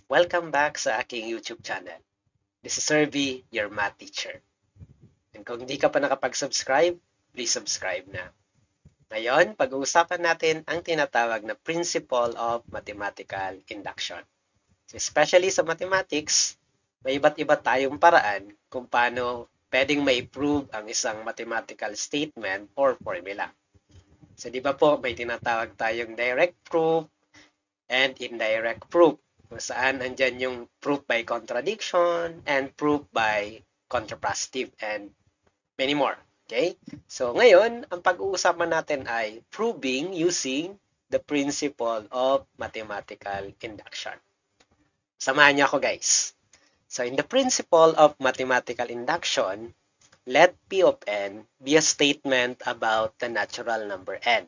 Welcome back sa aking YouTube channel. This is Servi, your math teacher. And kung hindi ka pa nakapag-subscribe, please subscribe na. Ngayon, pag-uusapan natin ang tinatawag na principle of mathematical induction. So, especially sa mathematics, may iba't iba tayong paraan kung paano pwedeng ma-prove ang isang mathematical statement or formula. So, di ba po, may tinatawag tayong direct proof and indirect proof, kung saan andyan yung proof by contradiction and proof by contrapositive and many more. Okay? So ngayon, ang pag-uusapan natin ay proving using the principle of mathematical induction. Samahan niyo ako, guys. So in the principle of mathematical induction, let P of n be a statement about the natural number n.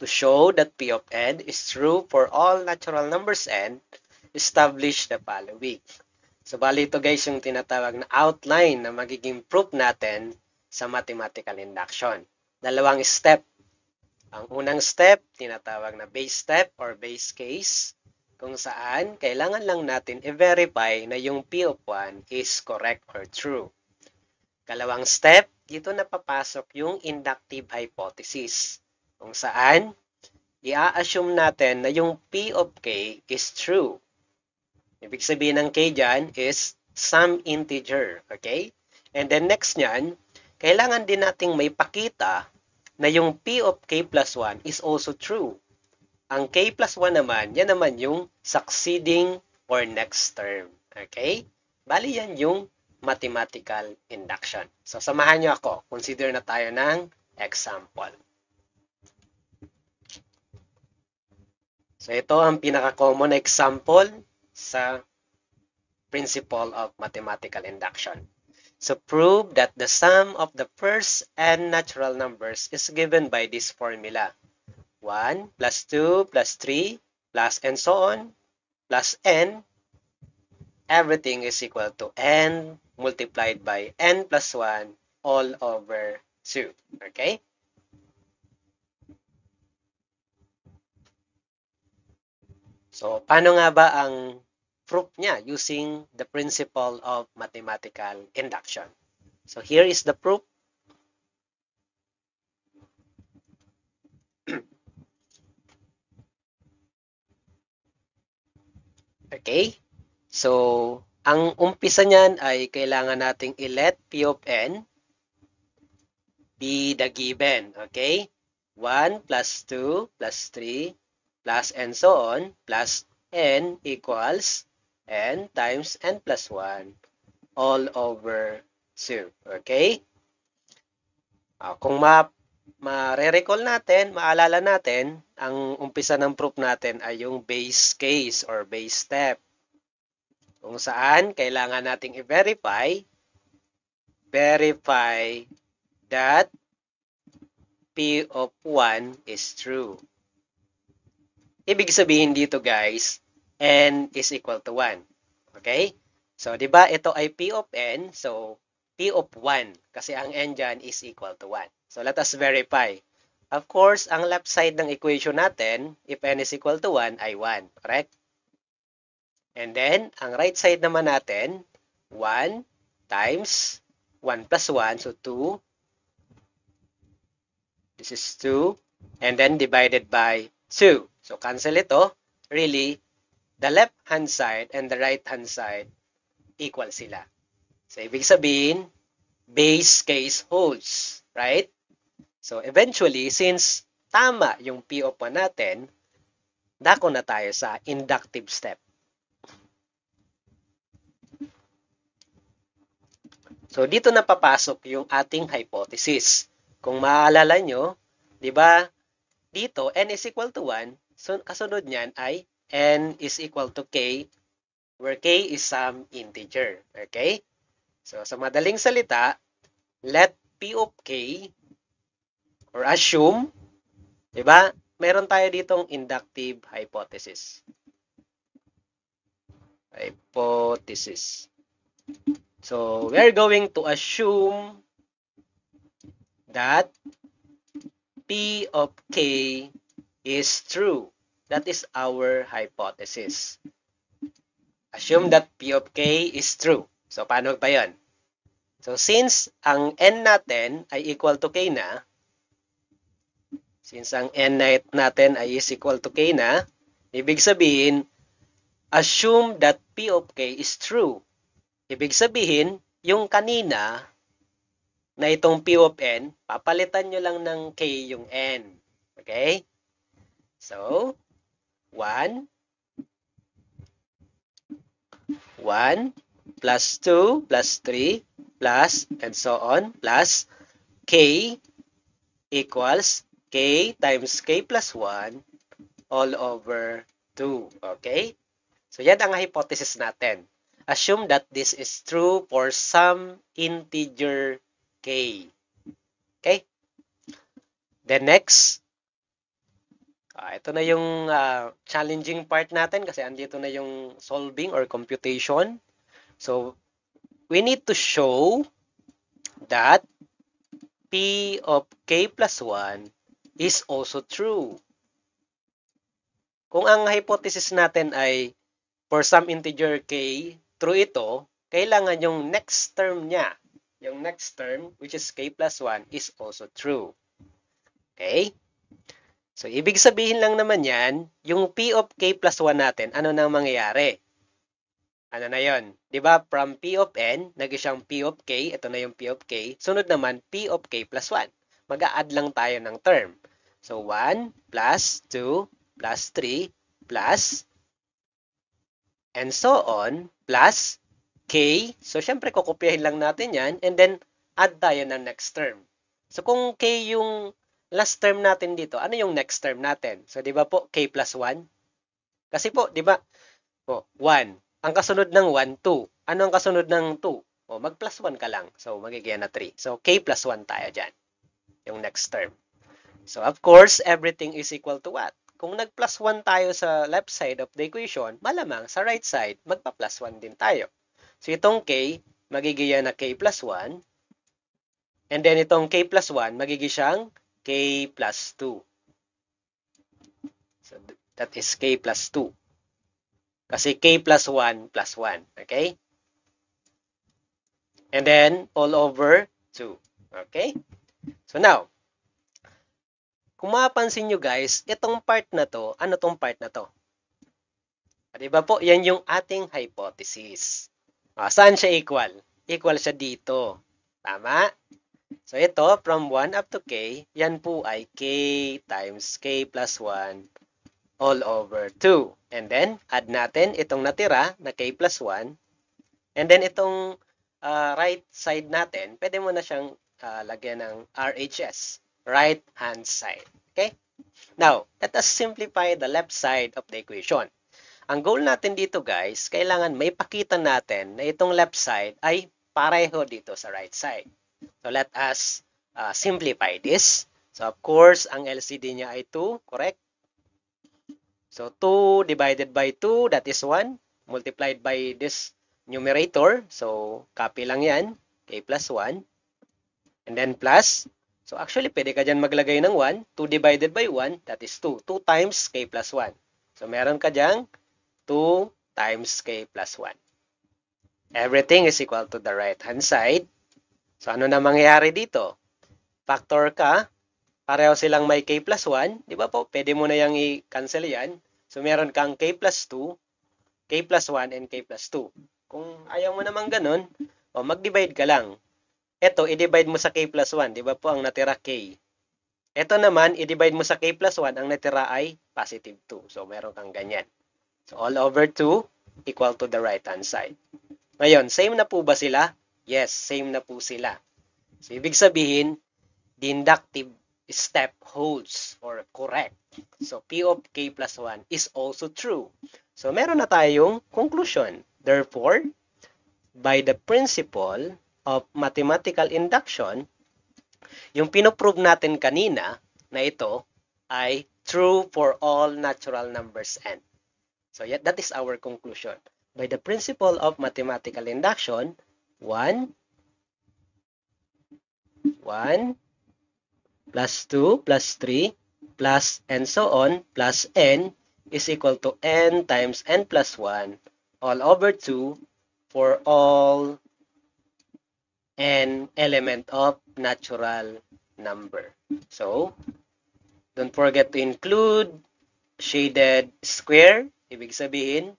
To show that P of n is true for all natural numbers n, establish the following. So, bali ito guys yung tinatawag na outline na magiging proof natin sa mathematical induction. Dalawang step. Ang unang step, tinatawag na base step or base case, kung saan kailangan lang natin i-verify na yung P of 1 is correct or true. Kalawang step, dito na papasok yung inductive hypothesis, kung saan i-assume natin na yung P of K is true. Ibig sabihin ng K dyan is some integer, okay? And then next nyan, kailangan din nating may pakita na yung P of K plus 1 is also true. Ang K plus 1 naman, yan naman yung succeeding or next term, okay? Bali yan yung mathematical induction. So samahan nyo ako, consider na tayo ng example. So ito ang pinaka-common example sa principle of mathematical induction. So prove that the sum of the first n natural numbers is given by this formula. 1 plus 2 plus 3 plus and so on plus n. Everything is equal to n multiplied by n plus 1 all over 2. Okay? So, paano nga ba ang proof niya using the principle of mathematical induction? So, here is the proof. Okay? So, ang umpisa niyan ay kailangan nating i-let P of n be the given. Okay? 1 plus 2 plus 3 plus and so on plus n equals n times n plus 1 all over 2. Okay? Kung ma-recall natin, maalala natin, ang umpisa ng proof natin ay yung base case or base step. Kung saan kailangan nating i-verify that P of 1 is true. Ibig sabihin dito guys, n is equal to 1. Okay? So, di ba ito ay P of n, so P of 1 kasi ang n dyan is equal to 1. So, let us verify. Of course, ang left side ng equation natin, if n is equal to 1, ay 1. Correct? And then, ang right side naman natin, 1 times 1 plus 1, so 2. This is 2. And then, divided by 2. So, cancel ito. Really, the left-hand side and the right-hand side equal sila. So, ibig sabihin, base case holds, right? So, eventually, since tama yung P of 1 natin, dako na tayo sa inductive step. So, dito na papasok yung ating hypothesis. Kung maaalala nyo, di ba, dito, n is equal to 1, so kasunod niyan ay n is equal to k, where k is some integer. Okay? So, sa madaling salita, let P of k, or assume, di ba, meron tayo ditong inductive hypothesis. So, we're going to assume that P of k is true. That is our hypothesis. Assume that P of K is true. So, paano ba yun? So, since ang N natin ay equal to K na, natin ay is equal to K na, ibig sabihin, assume that P of K is true. Ibig sabihin, yung kanina na itong P of N, papalitan nyo lang ng K yung N. Okay? So, 1 plus 2 plus 3 plus and so on plus K equals K times K plus 1 all over 2. Okay? So, yan ang hypothesis natin. Assume that this is true for some integer K. Okay? Then next, ito na yung challenging part natin kasi andito na yung solving or computation. So, we need to show that P of K plus 1 is also true. Kung ang hypothesis natin ay for some integer K, true ito, kailangan yung next term niya, yung next term, which is K plus 1, is also true. Okay? So, ibig sabihin lang naman yan, yung P of K plus 1 natin, ano nang mangyayari? Ano na yon? Diba? From P of N, nag-isang P of K, ito na yung P of K, sunod naman P of K plus 1. Mag-a-add lang tayo ng term. So, 1 plus 2 plus 3 plus and so on plus K. So, syempre, kukopyahin lang natin yan and then add tayo ng next term. So, kung K yung last term natin dito, ano yung next term natin? So, di ba po, K plus 1? Kasi po, di ba, 1. Ang kasunod ng 1, 2. Ano ang kasunod ng 2? Mag plus 1 ka lang. So, magiging na 3. So, K plus 1 tayo dyan. Yung next term. So, of course, everything is equal to what? Kung nag plus 1 tayo sa left side of the equation, malamang sa right side, magpa plus 1 din tayo. So, itong K, magiging na K plus 1. And then, itong K plus 1, magiging siyang K plus 2. So, that is K plus 2. Kasi K plus 1 plus 1. Okay? And then, all over 2. Okay? So, now, kung mapapansin nyo guys, itong part na to, ano tong part na to? Diba po, yan yung ating hypothesis. Saan siya equal? Equal siya dito. Tama? So, ito, from 1 up to K, yan po ay K times K plus 1 all over 2. And then, add natin itong natira na K plus 1. And then, itong right side natin, pwede mo na siyang lagyan ng RHS. Right hand side. Okay? Now, let us simplify the left side of the equation. Ang goal natin dito guys, kailangan may pakita natin na itong left side ay pareho dito sa right side. So, let us simplify this. So, of course, ang LCD niya ay 2, correct? So, 2 divided by 2, that is 1, multiplied by this numerator. So, copy lang yan, K plus 1. And then plus, so actually, pwede ka dyan maglagay ng 1, 2 divided by 1, that is 2. 2 times K plus 1. So, meron ka dyan, 2 times K plus 1. Everything is equal to the right-hand side. So, ano na mangyayari dito? Factor ka, pareho silang may K plus 1. Di ba po? Pwede mo na yung i-cancel yan. So, meron kang K plus 2, K plus 1, and K plus 2. Kung ayaw mo naman ganun, mag-divide ka lang. Ito, i-divide mo sa K plus 1. Di ba po ang natira K? Ito naman, i-divide mo sa K plus 1, ang natira ay positive 2. So, meron kang ganyan. So, all over 2 equal to the right-hand side. Ngayon, same na po ba sila? Yes, same na po sila. So, ibig sabihin, the inductive step holds or correct. So, P of K plus 1 is also true. So, meron na tayong conclusion. Therefore, by the principle of mathematical induction, yung pinoprove natin kanina na ito ay true for all natural numbers n. So, that is our conclusion. By the principle of mathematical induction, 1 plus 2 plus 3 plus and so on plus n is equal to n times n plus 1 all over 2 for all n element of natural number. So, don't forget to include shaded square. Ibig sabihin,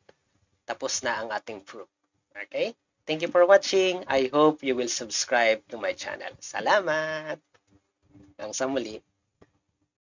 tapos na ang ating proof. Okay? Thank you for watching. I hope you will subscribe to my channel. Salamat! Hanggang sa muli.